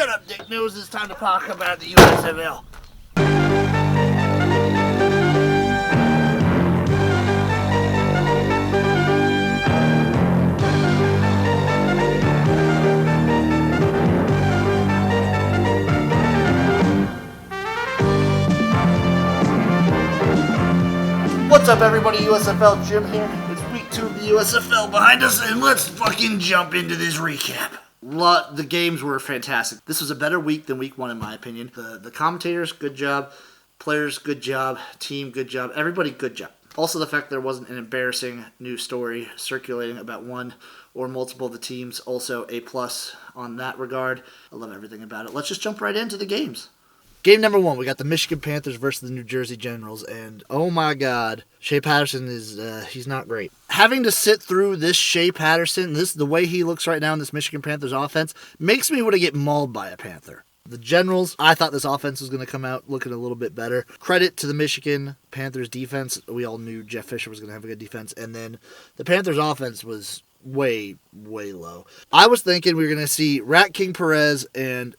Shut up, Dick News. It's time to talk about the USFL. What's up, everybody? USFL Jim here. It's week 2 of the USFL behind us, and let's fucking jump into this recap. The games were fantastic. This was a better week than week 1, in my opinion. The commentators, good job. Players, good job. Team, good job. Everybody, good job. Also, the fact there wasn't an embarrassing news story circulating about one or multiple of the teams, also a plus on that regard. I love everything about it. Let's just jump right into the games. Game number 1, we got the Michigan Panthers versus the New Jersey Generals, and oh my god, Shea Patterson he's not great. Having to sit through this Shea Patterson, the way he looks right now in this Michigan Panthers offense, makes me want to get mauled by a Panther. The Generals, I thought this offense was going to come out looking a little bit better. Credit to the Michigan Panthers defense. We all knew Jeff Fisher was going to have a good defense, and then the Panthers offense was way, way low. I was thinking we were going to see Rat King Perez and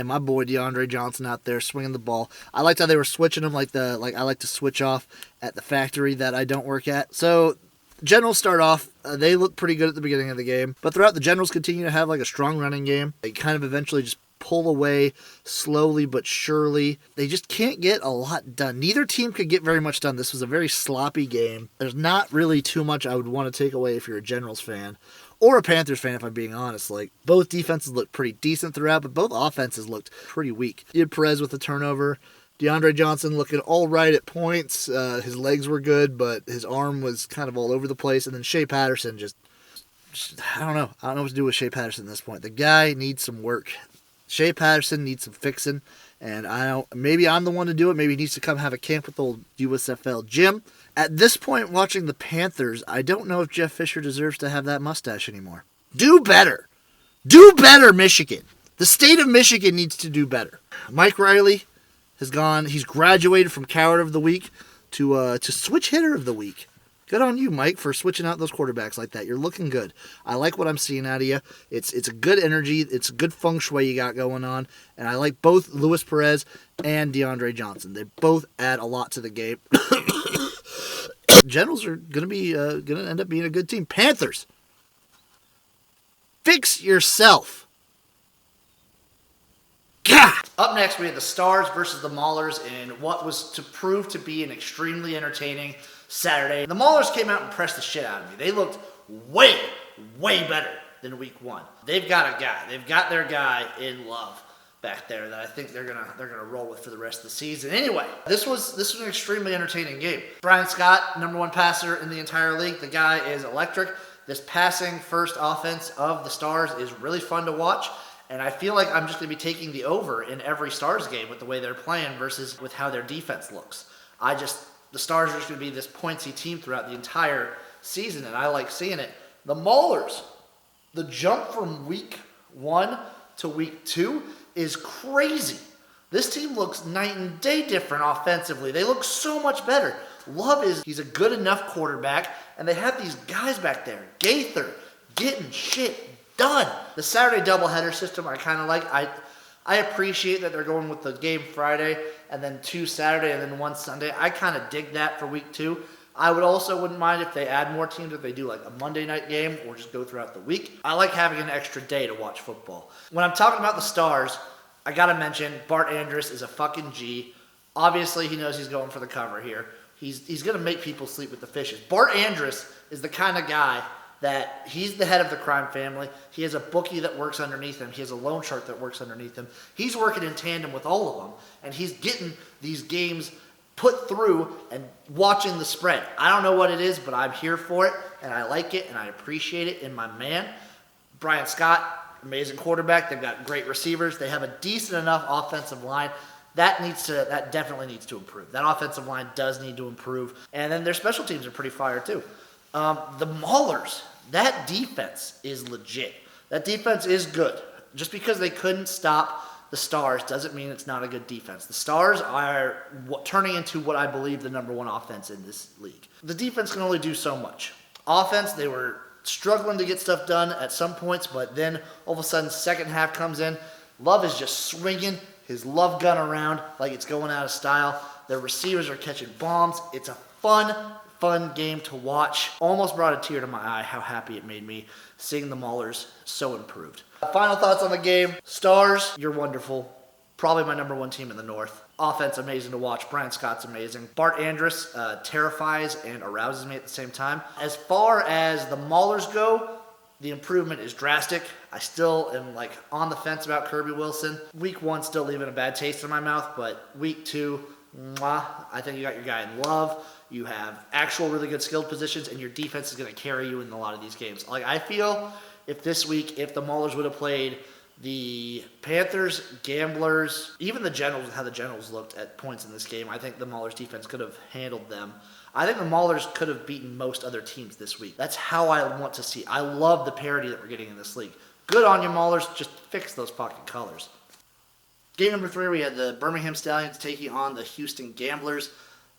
my boy DeAndre Johnson out there swinging the ball. I liked how they were switching them like I like to switch off at the factory that I don't work at. So Generals start off, they look pretty good at the beginning of the game, but throughout the Generals continue to have like a strong running game. They kind of eventually just pull away slowly but surely. They just can't get a lot done. Neither team could get very much done. This was a very sloppy game. There's not really too much I would want to take away if you're a Generals fan. Or a Panthers fan, if I'm being honest. Like, both defenses looked pretty decent throughout, but both offenses looked pretty weak. You had Perez with the turnover. DeAndre Johnson looking all right at points. His legs were good, but his arm was kind of all over the place. And then Shea Patterson just I don't know. I don't know what to do with Shea Patterson at this point. The guy needs some work. Shea Patterson needs some fixing. And maybe I'm the one to do it. Maybe he needs to come have a camp with old USFL Jim. At this point, watching the Panthers, I don't know if Jeff Fisher deserves to have that mustache anymore. Do better. Do better, Michigan. The state of Michigan needs to do better. Mike Riley has gone. He's graduated from Coward of the Week to Switch Hitter of the Week. Good on you, Mike, for switching out those quarterbacks like that. You're looking good. I like what I'm seeing out of you. It's a good energy. It's a good feng shui you got going on. And I like both Luis Perez and DeAndre Johnson. They both add a lot to the game. Generals are going to end up being a good team. Panthers, fix yourself. God. Up next, we had the Stars versus the Maulers in what was to prove to be an extremely entertaining Saturday. The Maulers came out and pressed the shit out of me. They looked way, way better than week 1. They've got a guy. They've got their guy in Love back there that I think they're gonna roll with for the rest of the season. Anyway, this was an extremely entertaining game. Brian Scott, number 1 passer in the entire league. The guy is electric. This passing first offense of the Stars is really fun to watch. And I feel like I'm just going to be taking the over in every Stars game with the way they're playing versus with how their defense looks. The Stars are just going to be this pointsy team throughout the entire season, and I like seeing it. The Maulers, the jump from week 1 to week 2 is crazy. This team looks night and day different offensively. They look so much better. He's a good enough quarterback, and they have these guys back there. Gaither getting shit done. The Saturday doubleheader system I kind of like. I appreciate that they're going with the game Friday and then 2 Saturday and then 1 Sunday. I kind of dig that for week 2. I wouldn't mind if they add more teams, if they do like a Monday night game or just go throughout the week. I like having an extra day to watch football. When I'm talking about the Stars, I got to mention Bart Andrus is a fucking G. Obviously, he knows he's going for the cover here. He's going to make people sleep with the fishes. Bart Andrus is the kind of guy that he's the head of the crime family. He has a bookie that works underneath him. He has a loan shark that works underneath him. He's working in tandem with all of them, and he's getting these games put through and watching the spread. I don't know what it is, but I'm here for it, and I like it, and I appreciate it in my man. Brian Scott, amazing quarterback. They've got great receivers. They have a decent enough offensive line. That definitely needs to improve. That offensive line does need to improve. And then their special teams are pretty fire, too. The Maulers, that defense is legit. That defense is good. Just because they couldn't stop the Stars doesn't mean it's not a good defense. The Stars are turning into what I believe the number 1 offense in this league. The defense can only do so much. Offense, they were struggling to get stuff done at some points, but then all of a sudden second half comes in. Love is just swinging his love gun around like it's going out of style. Their receivers are catching bombs. It's a fun game to watch. Almost brought a tear to my eye how happy it made me seeing the Maulers so improved. Final thoughts on the game. Stars, you're wonderful. Probably my number one team in the North. Offense, amazing to watch. Brian Scott's amazing. Bart Andrus terrifies and arouses me at the same time. As far as the Maulers go, the improvement is drastic. I still am on the fence about Kirby Wilson. Week 1 still leaving a bad taste in my mouth, but week 2, I think you got your guy in Love. You have actual really good skilled positions, and your defense is going to carry you in a lot of these games. I feel if this week, if the Maulers would have played the Panthers, Gamblers, even the Generals, how the Generals looked at points in this game, I think the Maulers defense could have handled them. I think the Maulers could have beaten most other teams this week. That's how I want to see. I love the parity that we're getting in this league. Good on you, Maulers. Just fix those fucking colors. Game number 3, we had the Birmingham Stallions taking on the Houston Gamblers.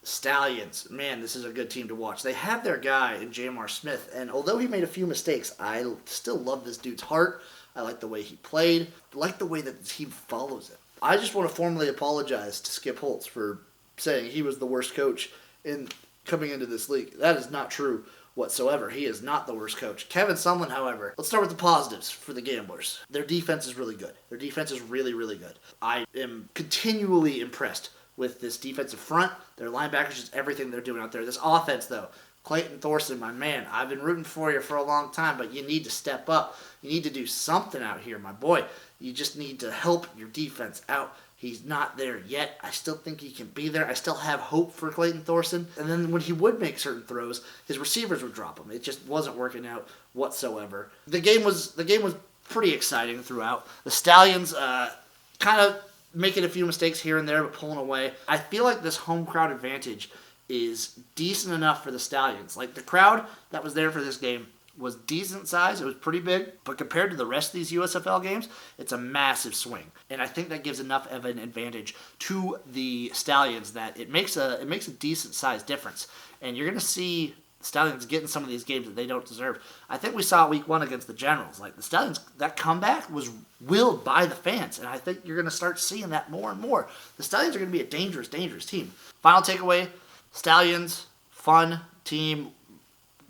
Stallions, man, this is a good team to watch. They have their guy in J.M.R. Smith, and although he made a few mistakes, I still love this dude's heart. I like the way he played. I like the way that the team follows it. I just want to formally apologize to Skip Holtz for saying he was the worst coach in coming into this league. That is not true whatsoever. He is not the worst coach. Kevin Sumlin, however, let's start with the positives for the Gamblers. Their defense is really good. Their defense is really, really good. I am continually impressed with this defensive front. Their linebackers, just everything they're doing out there. This offense, though, Clayton Thorson, my man, I've been rooting for you for a long time, but you need to step up. You need to do something out here, my boy. You just need to help your defense out. He's not there yet. I still think he can be there. I still have hope for Clayton Thorson. And then when he would make certain throws, his receivers would drop him. It just wasn't working out whatsoever. The game was pretty exciting throughout. The Stallions kind of making a few mistakes here and there, but pulling away. I feel like this home crowd advantage is decent enough for the Stallions. The crowd that was there for this game was decent size. It was pretty big, but compared to the rest of these USFL games, it's a massive swing. And I think that gives enough of an advantage to the Stallions that it makes a decent size difference. And you're going to see Stallions getting some of these games that they don't deserve. I think we saw week 1 against the Generals. The Stallions, that comeback was willed by the fans, and I think you're going to start seeing that more and more. The Stallions are going to be a dangerous, dangerous team. Final takeaway, Stallions, fun team,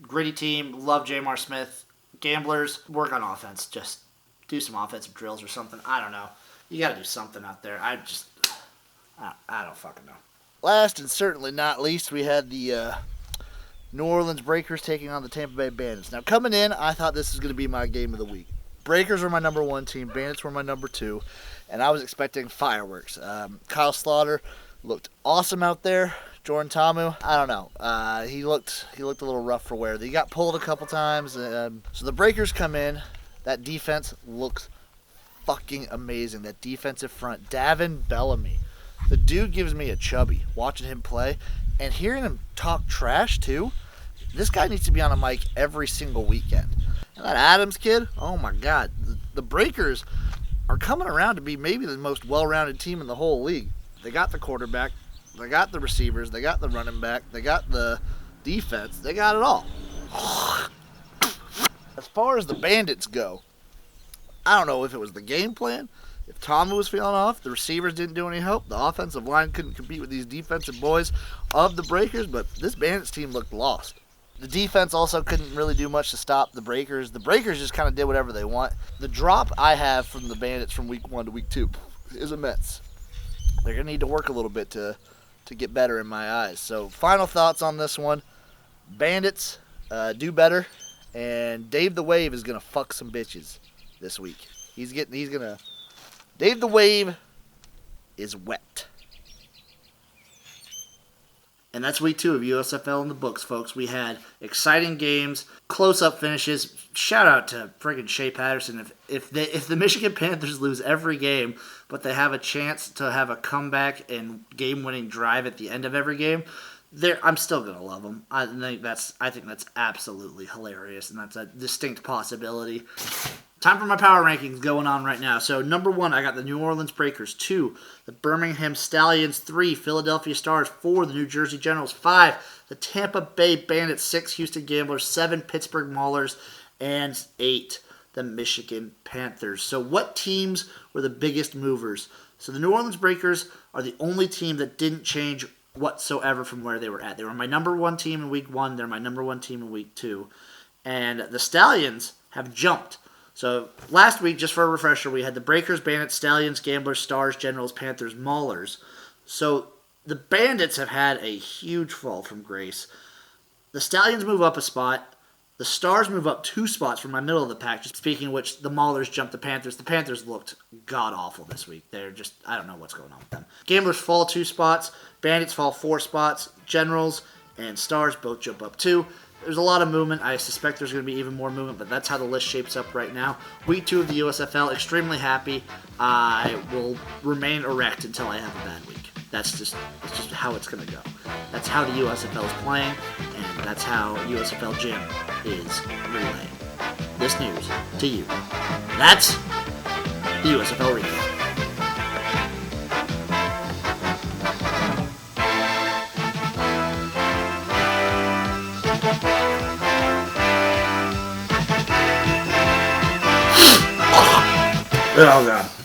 gritty team, love J.M.R. Smith. Gamblers, work on offense. Just do some offensive drills or something. I don't know. You got to do something out there. I don't fucking know. Last and certainly not least, we had the New Orleans Breakers taking on the Tampa Bay Bandits. Now, coming in, I thought this was going to be my game of the week. Breakers were my number 1 team. Bandits were my number 2. And I was expecting fireworks. Kyle Slaughter looked awesome out there. Jordan Tamu, I don't know. He looked a little rough for wear. He got pulled a couple times. So the Breakers come in. That defense looks fucking amazing. That defensive front. Davin Bellamy. The dude gives me a chubby watching him play. And hearing him talk trash, too. This guy needs to be on a mic every single weekend. And that Adams kid, oh my God. The Breakers are coming around to be maybe the most well-rounded team in the whole league. They got the quarterback. They got the receivers. They got the running back. They got the defense. They got it all. As far as the Bandits go, I don't know if it was the game plan, if Tamu was feeling off, the receivers didn't do any help, the offensive line couldn't compete with these defensive boys of the Breakers, but this Bandits team looked lost. The defense also couldn't really do much to stop the Breakers. The Breakers just kind of did whatever they want. The drop I have from the Bandits from week 1 to week 2 is immense. They're going to need to work a little bit to get better in my eyes. So final thoughts on this one. Bandits, do better. And Dave the Wave is going to fuck some bitches this week. Dave the Wave is wet. And that's week 2 of USFL in the books, folks. We had exciting games, close-up finishes. Shout out to friggin' Shea Patterson. If the Michigan Panthers lose every game, but they have a chance to have a comeback and game-winning drive at the end of every game, I'm still gonna love them. I think that's absolutely hilarious, and that's a distinct possibility. Time for my power rankings going on right now. So, number 1, I got the New Orleans Breakers. 2, the Birmingham Stallions. 3, Philadelphia Stars. 4, the New Jersey Generals. 5, the Tampa Bay Bandits. 6, Houston Gamblers. 7, Pittsburgh Maulers. And 8, the Michigan Panthers. So what teams were the biggest movers? So the New Orleans Breakers are the only team that didn't change whatsoever from where they were at. They were my number one team in week 1. They're my number one team in week 2. And the Stallions have jumped. So last week, just for a refresher, we had the Breakers, Bandits, Stallions, Gamblers, Stars, Generals, Panthers, Maulers. So the Bandits have had a huge fall from grace. The Stallions move up a spot. The Stars move up 2 spots from my middle of the pack. Just speaking of which, the Maulers jumped the Panthers. The Panthers looked god-awful this week. They're just, I don't know what's going on with them. Gamblers fall 2 spots. Bandits fall 4 spots. Generals and Stars both jump up 2. There's a lot of movement. I suspect there's going to be even more movement, but that's how the list shapes up right now. Week 2 of the USFL, extremely happy. I will remain erect until I have a bad week. That's just how it's going to go. That's how the USFL is playing, and that's how USFL Jim is relaying this news to you. That's the USFL recap. Oh, God.